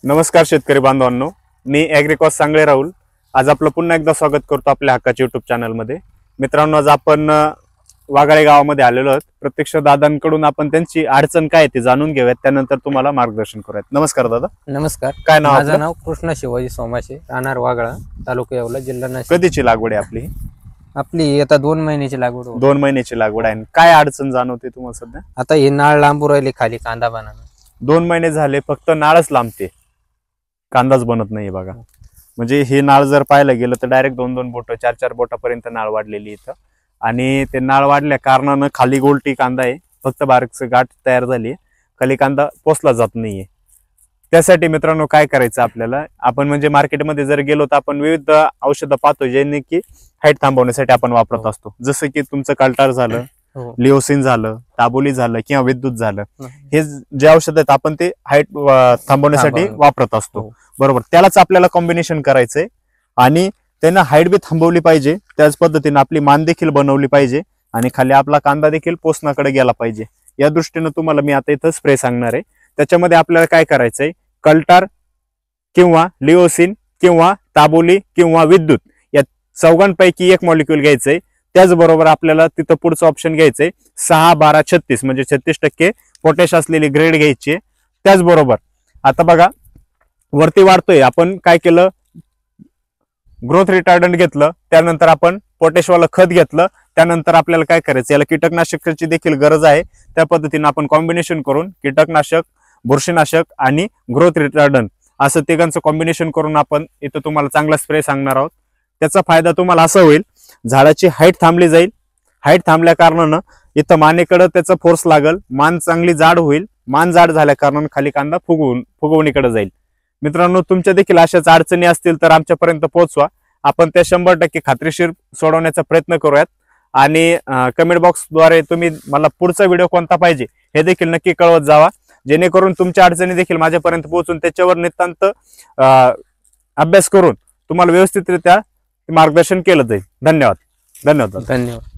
नमस्कार शेतकरी बांधवांनो, मी ॲग्रिकॉस सांगळे राहुल आज आपलं पुन्हा एकदा स्वागत करतो आपल्या हक्काच्या YouTube चॅनलमध्ये। मित्रांनो, आज आपण वाघाळे गावामध्ये आलेलो आहोत। प्रत्यक्ष दादांकडून आपण त्यांची अडचण काय ते जाणून घेऊयात, त्यानंतर तुम्हाला मार्गदर्शन करूयात। नमस्कार दादा। नमस्कार। काय नाव? माझं नाव कृष्ण शिवाजी सोमाशे, राहणार वाघाळा, तालुका येवला, जिल्हा नाशिक। कधीची लागवड आहे आपली? आपली आता 2 महिन्याची लागवड होती। 2 महिन्याची लागवड आहे। काय अडचण जाणवते तुम्हाला सध्या? आता हे नाळ लांबू राहिले खाली कांदा बनाना। 2 महिने झाले फक्त नाळच लांबते, कांदाच बनत नाही बघा। म्हणजे हे नाळ जर पाहायला गेलं तर डायरेक्ट 2-2 बोट 4-4 बोटापर्यंत नाळ वाढलेली इथं, आणि ते नाळ वाढल्या कारणानं खाली गोलटी कांदा आहे, फक्त बारीकसं गाठ तयार झाली, खाली कांदा पोचला जात नाहीये। त्यासाठी मित्रांनो काय करायचं आपल्याला, आपण म्हणजे मार्केटमध्ये जर गेलो तर आपण विविध औषधं पाहतो ज्यांनी की हाईट थांबवण्यासाठी आपण वापरत असतो। जसं की तुमचं कल्टार झालं, लिओसिन झालं, ताबोली झालं किंवा विद्युत झालं, हे जे औषध आहेत आपण ते हाईट थांबवण्यासाठी वापरत असतो, बरोबर। त्यालाच आपल्याला कॉम्बिनेशन करायचंय आणि त्यांना हाईट बी थांबवली पाहिजे, त्याच पद्धतीने आपली मान देखील बनवली पाहिजे आणि खाली आपला कांदा देखील पोषणाकडे गेला पाहिजे। या दृष्टीने तुम्हाला मी आता इथं स्प्रे सांगणार आहे। त्याच्यामध्ये आपल्याला काय करायचंय, कल्टार किंवा लिओसिन किंवा ताबोली किंवा विद्युत या चौघांपैकी एक मॉलिक्यूल घ्यायचंय। त्याचबरोबर आपल्याला तिथं पुढचं ऑप्शन घ्यायचंय 6-12-36 म्हणजे 36% पोटॅश असलेली ग्रेड घ्यायची। त्याचबरोबर आता बघा वरती वाढतोय, आपण काय केलं, ग्रोथ रिटार्डंट घेतलं, त्यानंतर आपण पोटॅशवालं खत घेतलं, त्यानंतर आपल्याला काय करायचं, याला कीटकनाशकाची देखील गरज आहे। त्या पद्धतीने आपण कॉम्बिनेशन करून कीटकनाशक, बुरशीनाशक आणि ग्रोथ रिटार्डंट असं तिघांचं कॉम्बिनेशन करून आपण इथं तुम्हाला चांगला स्प्रे सांगणार आहोत। त्याचा फायदा तुम्हाला असा होईल, झाडाची हाईट थांबली जाईल, हाईट थांबल्या कारणानं इथं मानेकडे त्याचा फोर्स लागल, मान चांगली जाड होईल, मान जाड झाल्या कारणानं खाली कांदा फुगवणीकडे जाईल। मित्रांनो, तुमच्या देखील अशाच अडचणी असतील तर आमच्यापर्यंत पोहोचवा, आपण त्या 100% खात्रीशीर सोडवण्याचा प्रयत्न करूयात। आणि कमेंट बॉक्सद्वारे तुम्ही मला पुढचा व्हिडिओ कोणता पाहिजे हे देखील नक्की कळवत जावा, जेणेकरून तुमच्या अडचणी देखील माझ्यापर्यंत पोहोचून त्याच्यावर नितांत अभ्यास करून तुम्हाला व्यवस्थितरित्या मार्गदर्शन केलं जाईल। धन्यवाद। धन्यवाद।